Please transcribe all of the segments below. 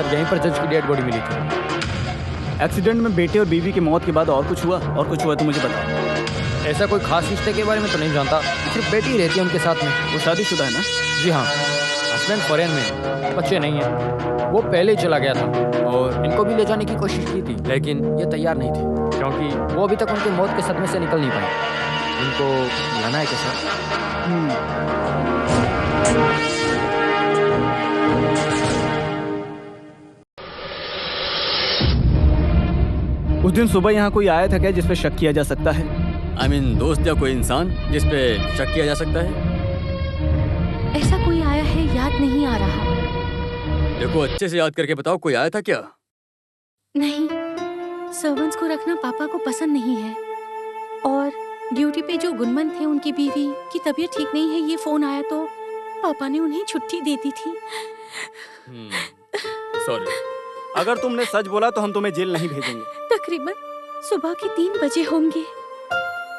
और यहीं पर जज की डेड बॉडी मिली थी। एक्सीडेंट में बेटे और बीवी की मौत के बाद और कुछ हुआ? और कुछ हुआ तो मुझे बताओ। ऐसा कोई खास रिश्ते के बारे में तो नहीं जानता, सिर्फ बेटी ही रहती है उनके साथ में। वो शादीशुदा है ना? जी हाँ, हस्बैंड फॉरेन में, बच्चे नहीं हैं। वो पहले ही चला गया था और इनको भी ले जाने की कोशिश की थी, लेकिन ये तैयार नहीं थे क्योंकि वो अभी तक उनकी मौत के सदमे से निकल नहीं पाए। इनको लाना है कैसा? उस दिन सुबह यहाँ कोई आया था क्या जिस पे शक किया जा सकता है? I mean, दोस्त या कोई इंसान जिस पे शक किया जा सकता है? ऐसा कोई आया है, याद नहीं आ रहा। देखो अच्छे से याद करके बताओ, कोई आया था क्या? नहीं, सर्वेंट्स को रखना पापा को पसंद नहीं है और ड्यूटी पे जो गुनमन थे उनकी बीवी की तबीयत ठीक नहीं है, ये फोन आया तो पापा ने उन्हें छुट्टी दे दी थी। सॉरी। अगर तुमने सच बोला तो हम तुम्हें जेल नहीं भेजेंगे। तकरीबन सुबह के 3 बजे होंगे।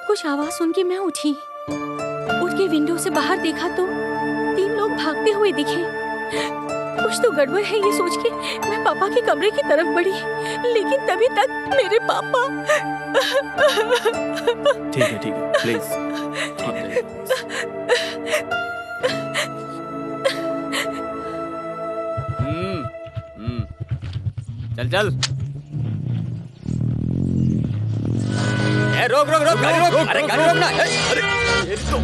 कुछ आवाज सुन के मैं उठी, उठ के विंडो से बाहर देखा तो 3 लोग भागते हुए दिखे। कुछ तो गड़बड़ है ये सोच के मैं पापा के कमरे की तरफ बढ़ी, लेकिन तभी तक मेरे पापा। ठीक है प्लीज। चल रोक गाड़ी रोक। अरे गाड़ी रोकना। अरे ये तो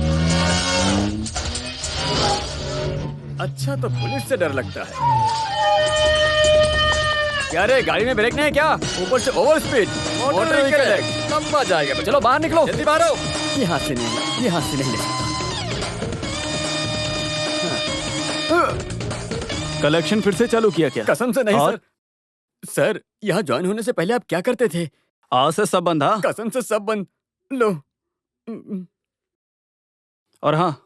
अच्छा, तो पुलिस से डर लगता है क्या? रे गाड़ी में ब्रेक नहीं है क्या? ऊपर से ओवर स्पीड मोटर व्हीकल है, लंबा जाएगा। चलो बाहर निकलो, जल्दी बाहर आओ। यहाँ से नहीं ले सकता। कलेक्शन फिर से चालू किया क्या? कसम से नहीं सर, यहाँ ज्वाइन होने से पहले आप क्या करते थे? आज से सब बंद। हाँ, कसम से सब बंद। लो। और हाँ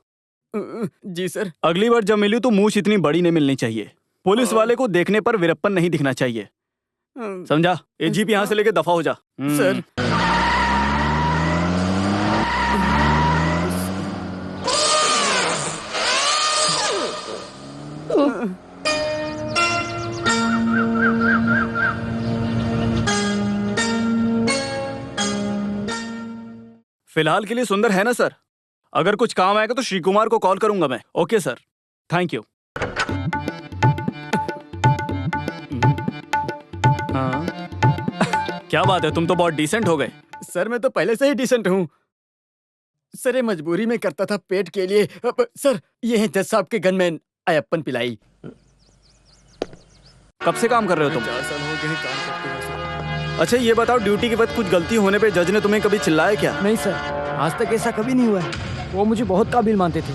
जी सर। अगली बार जब मिली तो मूछ इतनी बड़ी नहीं मिलनी चाहिए। पुलिस वाले को देखने पर वीरप्पन नहीं दिखना चाहिए, समझा? ये जीप यहाँ से लेके दफा हो जा। सर फिलहाल के लिए सुंदर है ना सर? अगर कुछ काम आएगा तो श्री कुमार को कॉल करूंगा मैं। Okay sir, thank you. हाँ क्या बात है, तुम तो बहुत डिसेंट हो गए। सर मैं तो पहले से ही डिसेंट हूँ सर, ये मजबूरी में करता था पेट के लिए। सर ये है जज साहब के गनमैन अयप्पन पिलाई। कब से काम कर रहे हो तुम? 4 साल हो गए काम करते हुए सर। अच्छा ये बताओ, ड्यूटी के वक्त कुछ गलती होने पे जज ने तुम्हें कभी चिल्लाया क्या? नहीं सर, आज तक ऐसा कभी नहीं हुआ है। वो मुझे बहुत काबिल मानते थे।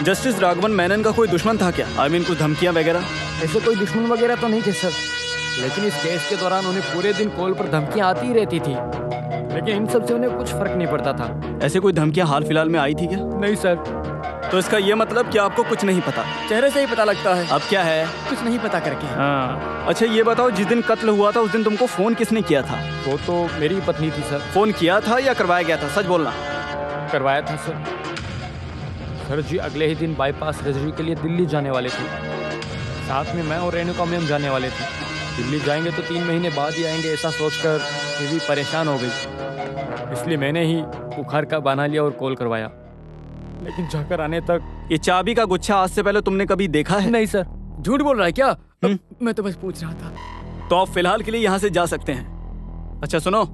जस्टिस राघवन मेनन का कोई दुश्मन था क्या? आई मीन कुछ धमकियां वगैरह? ऐसे कोई दुश्मन वगैरह तो नहीं थे सर, लेकिन इस केस के दौरान उन्हें पूरे दिन कॉल पर धमकियां आती ही रहती थी, लेकिन इन सब से उन्हें कुछ फर्क नहीं पड़ता था। ऐसे कोई धमकियां हाल फिलहाल में आई थी क्या? नहीं सर। तो इसका ये मतलब कि आपको कुछ नहीं पता? चेहरे से ही पता लगता है। अब क्या है? कुछ नहीं पता करके। हाँ। अच्छा ये बताओ, जिस दिन कत्ल हुआ था उस दिन तुमको फोन किसने किया था? वो तो मेरी पत्नी थी सर। फोन किया था या करवाया गया था, सच बोलना। करवाया था सर जी अगले ही दिन बाईपास सर्जरी के लिए दिल्ली जाने वाले थे। साथ में मैं और रेणुका मैम जाने वाले थे। दिल्ली जाएंगे तो 3 महीने बाद ही आएंगे, ऐसा सोचकर बीवी परेशान हो गई, इसलिए मैंने ही बुखार का बहाना लिया और कॉल करवाया। लेकिन जाकर आने तक ये चाबी का गुच्छा आज से पहले तुमने कभी देखा है? नहीं सर। झूठ बोल रहा है क्या? मैं तो बस पूछ रहा था। तो आप फिलहाल के लिए यहाँ से जा सकते हैं। अच्छा सुनो,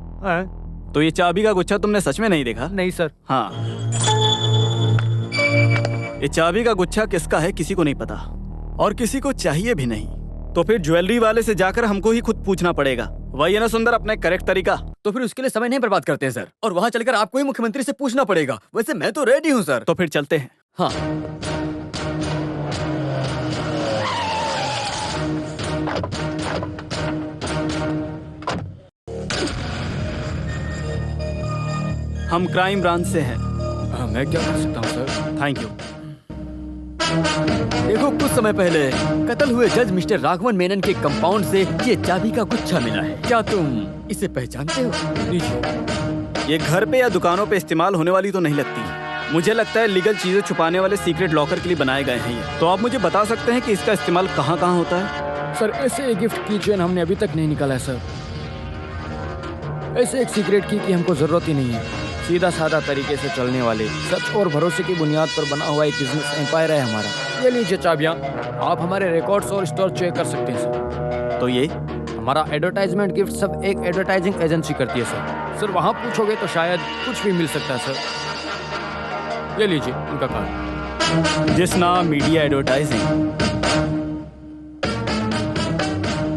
तो ये चाबी का गुच्छा तुमने सच में नहीं देखा? नहीं सर। हाँ, ये चाबी का गुच्छा किसका है किसी को नहीं पता और किसी को चाहिए भी नहीं। तो फिर ज्वेलरी वाले से जाकर हमको ही खुद पूछना पड़ेगा, वही है ना सुंदर अपना करेक्ट तरीका? तो फिर उसके लिए समय नहीं बर्बाद करते हैं सर, और वहाँ चलकर आपको ही मुख्यमंत्री से पूछना पड़ेगा। वैसे मैं तो रेडी हूँ सर। तो फिर चलते हैं। हाँ हम क्राइम ब्रांच से हैं। हाँ मैं क्या कर सकता हूँ सर? Thank you. देखो कुछ समय पहले कत्ल हुए जज मिस्टर राघवन मेनन के कंपाउंड से ये चाबी का गुच्छा मिला है। क्या तुम इसे पहचानते हो? ये घर पे या दुकानों पे इस्तेमाल होने वाली तो नहीं लगती। मुझे लगता है लीगल चीजें छुपाने वाले सीक्रेट लॉकर के लिए बनाए गए हैं ये। तो आप मुझे बता सकते हैं कि इसका इस्तेमाल कहाँ होता है? सर ऐसे एक गिफ्ट की चेन हमने अभी तक नहीं निकाला है सर। ऐसे एक सीक्रेट की हमको जरूरत ही नहीं है। सीधा साधा तरीके से चलने वाले सच और भरोसे की बुनियाद पर बना हुआ एक बिजनेस एम्पायर है हमारा। ये लीजिए चाबियाँ, आप हमारे रिकॉर्ड्स और स्टोर चेक कर सकते हैं सर। तो ये हमारा एडवर्टाइजमेंट गिफ्ट सब एक एडवर्टाइजिंग एजेंसी करती है सर। वहाँ पूछोगे तो शायद कुछ भी मिल सकता है सर। ये लीजिए उनका कार्ड। जिस नाम मीडिया एडवर्टाइजिंग।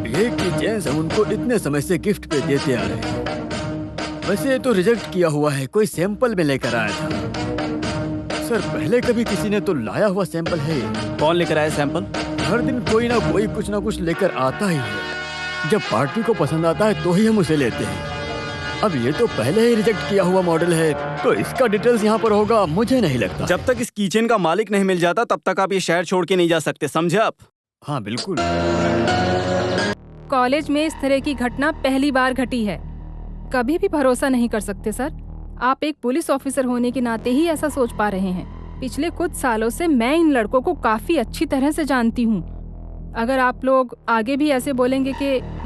ये की चेन्स हम उनको इतने समय से गिफ्ट पे देते आ रहे हैं। वैसे ये तो रिजेक्ट किया हुआ है, कोई सैंपल में लेकर आया था। सर पहले कभी किसी ने तो लाया हुआ सैंपल है। कौन लेकर आया सैंपल? हर दिन कोई ना कोई कुछ ना कुछ लेकर आता ही है। जब पार्टी को पसंद आता है तो ही हम उसे लेते हैं। अब ये तो पहले ही रिजेक्ट किया हुआ मॉडल है, तो इसका डिटेल्स यहाँ पर होगा मुझे नहीं लगता। जब तक इस कीचेन का मालिक नहीं मिल जाता तब तक आप ये शहर छोड़ के नहीं जा सकते, समझे आप? हाँ बिल्कुल। कॉलेज में इस तरह की घटना पहली बार घटी है। कभी भी भरोसा नहीं कर सकते सर। आप एक पुलिस ऑफिसर होने के नाते ही ऐसा सोच पा रहे हैं। पिछले कुछ सालों से मैं इन लड़कों को काफी अच्छी तरह से जानती हूँ। अगर आप लोग आगे भी ऐसे बोलेंगे कि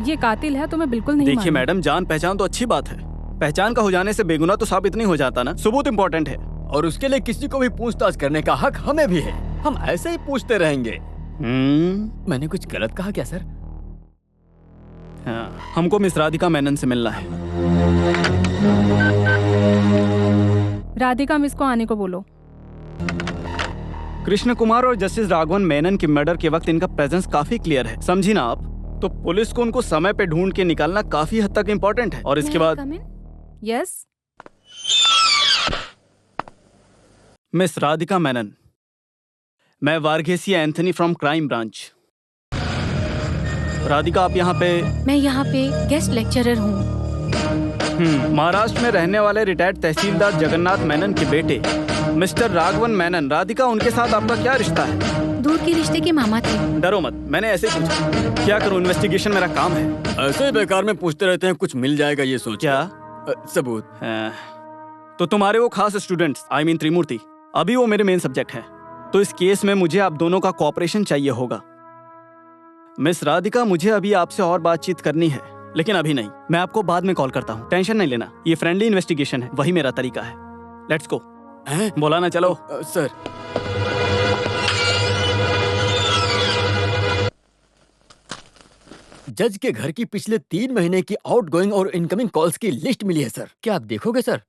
ये कातिल है तो मैं बिल्कुल नहीं। देखिए मैडम, जान पहचान तो अच्छी बात है। पहचान का हो जाने से बेगुनाह तो साबित नहीं हो जाता ना, सबूत इम्पोर्टेंट है। और उसके लिए किसी को भी पूछताछ करने का हक हमें भी है। हम ऐसे ही पूछते रहेंगे। मैंने कुछ गलत कहा क्या सर? हाँ, हमको मिस राधिका मेनन से मिलना है। राधिका मिस को आने को बोलो। कृष्ण कुमार और जस्टिस राघवन मेनन के मर्डर के वक्त इनका प्रेजेंस काफी क्लियर है, समझी ना आप? तो पुलिस को उनको समय पे ढूंढ के निकालना काफी हद तक इम्पोर्टेंट है। और इसके बाद यस मिस राधिका मेनन, मैं Varghese Anthony from crime branch. Radhika आप यहाँ पे? मैं यहाँ पे गेस्ट लेक्चरर हूँ। महाराष्ट्र में रहने वाले रिटायर्ड तहसीलदार जगन्नाथ मेनन के बेटे मिस्टर राघवन मेनन। राधिका, उनके साथ आपका क्या रिश्ता है? दूर के रिश्ते के मामा थे। डरो मत, मैंने ऐसे ही पूछा। क्या करूं, इन्वेस्टिगेशन मेरा काम है। ऐसे ही बेकार में पूछते रहते हैं, कुछ मिल जाएगा ये सोच। क्या सबूत? तो तुम्हारे वो खास स्टूडेंट्स, आई मीन त्रिमूर्ति, अभी वो मेरे मेन सब्जेक्ट हैं। तो इस केस में मुझे आप दोनों का कोऑपरेशन चाहिए होगा। मिस राधिका, मुझे अभी आपसे और बातचीत करनी है, लेकिन अभी नहीं। मैं आपको बाद में कॉल करता हूँ, टेंशन नहीं लेना। ये फ्रेंडली इन्वेस्टिगेशन है, वही मेरा तरीका है। Let's go. बोला ना, चलो। सर जज के घर की पिछले 3 महीने की आउटगोइंग और इनकमिंग कॉल्स की लिस्ट मिली है सर। क्या आप देखोगे सर?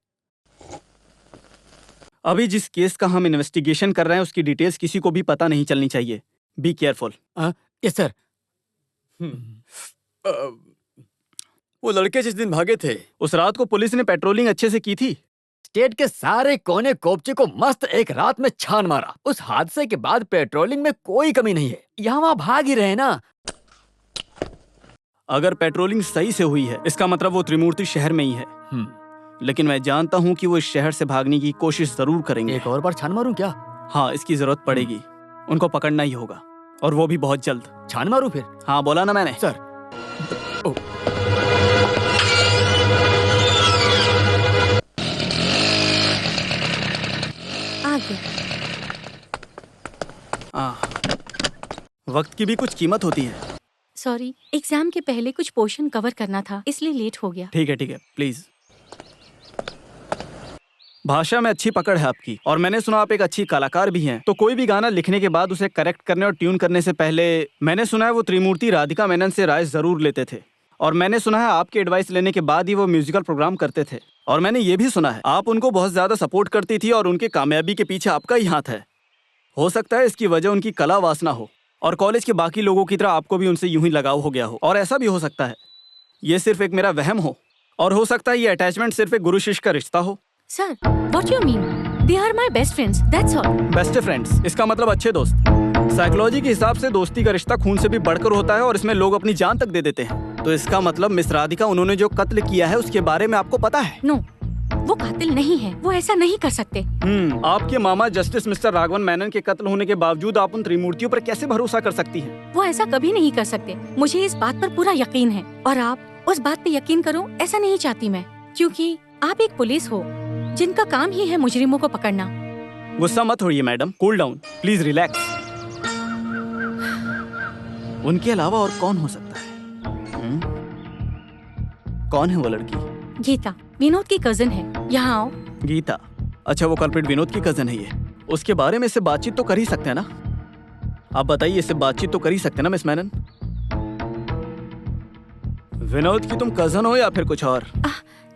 अभी जिस केस का हम इन्वेस्टिगेशन कर रहे हैं उसकी डिटेल्स किसी को भी पता नहीं चलनी चाहिए। Be careful. Yes sir. वो लड़के जिस दिन भागे थे, उस रात को पुलिस ने पेट्रोलिंग अच्छे से की थी। स्टेट के सारे कोने कोपचे को मस्त एक रात में छान मारा। उस हादसे के बाद पेट्रोलिंग में कोई कमी नहीं है। यहाँ वहाँ भाग ही रहे ना। अगर पेट्रोलिंग सही से हुई है इसका मतलब वो त्रिमूर्ति शहर में ही है। लेकिन मैं जानता हूँ कि वो इस शहर से भागने की कोशिश जरूर करेंगे। एक और बार छान मारूं क्या? हाँ, इसकी जरूरत पड़ेगी। उनको पकड़ना ही होगा, और वो भी बहुत जल्द। छान मारूं फिर? हाँ, बोला ना मैंने। सर वक्त की भी कुछ कीमत होती है। सॉरी, एग्जाम के पहले कुछ पोर्शन कवर करना था, इसलिए लेट हो गया। ठीक है, प्लीज। भाषा में अच्छी पकड़ है आपकी, और मैंने सुना आप एक अच्छी कलाकार भी हैं। तो कोई भी गाना लिखने के बाद उसे करेक्ट करने और ट्यून करने से पहले मैंने सुना है वो त्रिमूर्ति राधिका मेनन से राय जरूर लेते थे। और मैंने सुना है आपकी एडवाइस लेने के बाद ही वो म्यूजिकल प्रोग्राम करते थे। और मैंने ये भी सुना है आप उनको बहुत ज्यादा सपोर्ट करती थी और उनके कामयाबी के पीछे आपका ही हाथ है। हो सकता है इसकी वजह उनकी कला वासना हो, और कॉलेज के बाकी लोगों की तरह आपको भी उनसे यूं ही लगाव हो गया हो। और ऐसा भी हो सकता है ये सिर्फ एक मेरा वहम हो, और हो सकता है ये अटैचमेंट सिर्फ एक गुरु शिष्य का रिश्ता हो। Sir, what you mean? They are my best friends, that's all. Best friends, इसका मतलब अच्छे दोस्त। साइकोलॉजी के हिसाब से दोस्ती का रिश्ता खून से भी बढ़कर होता है, और इसमें लोग अपनी जान तक दे देते हैं। तो इसका मतलब मिस राधिका, उन्होंने जो कत्ल किया है उसके बारे में आपको पता है? नो, वो कातिल नहीं है, वो ऐसा नहीं कर सकते। आपके मामा जस्टिस मिस्टर राघवन मेनन के कत्ल होने के बावजूद आप उन त्रिमूर्तियों पर कैसे भरोसा कर सकती हैं? वो ऐसा कभी नहीं कर सकते, मुझे इस बात पर पूरा यकीन है। और आप उस बात पे यकीन करो ऐसा नहीं चाहती मैं, क्योंकि आप एक पुलिस हो जिनका काम ही है मुजरिमों को पकड़ना। गुस्सा मत होइए madam, cool down, please relax. उनके अलावा और कौन हो सकता है? कौन है वो लड़की? गीता, विनोद की कजन है। यहाँ आओ। गीता? अच्छा, वो कल्प्रिट विनोद की कजन है ये। उसके बारे में इससे बातचीत तो कर ही सकते हैं ना? आप बताइए, इससे बातचीत तो कर ही सकते हैं ना मिस मेनन? विनोद की तुम कजन हो या फिर कुछ और?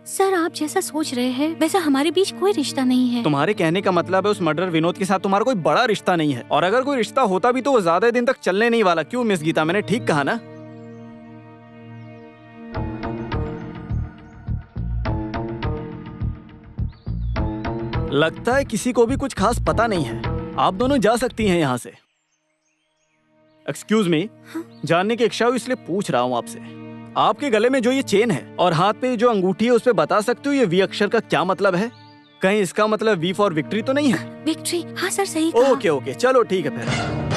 सर, आप जैसा सोच रहे हैं वैसा हमारे बीच कोई रिश्ता नहीं है। तुम्हारे कहने का मतलब है उस मर्डर विनोद के साथ तुम्हारा कोई बड़ा रिश्ता नहीं है, और अगर कोई रिश्ता होता भी तो वो ज्यादा दिन तक चलने नहीं वाला। क्यों मिस गीता, मैंने ठीक कहा ना? लगता है किसी को भी कुछ खास पता नहीं है। आप दोनों जा सकती हैं यहाँ से। एक्सक्यूज मी, जानने की इच्छा हुई इसलिए पूछ रहा हूँ आपसे। आपके गले में जो ये चेन है और हाथ पे जो अंगूठी है, उस पे बता सकते हो ये वी अक्षर का क्या मतलब है? कहीं इसका मतलब वी फॉर विक्ट्री तो नहीं है? विक्ट्री? हाँ सर, सही कहा। ओके ओके, चलो ठीक है फिर।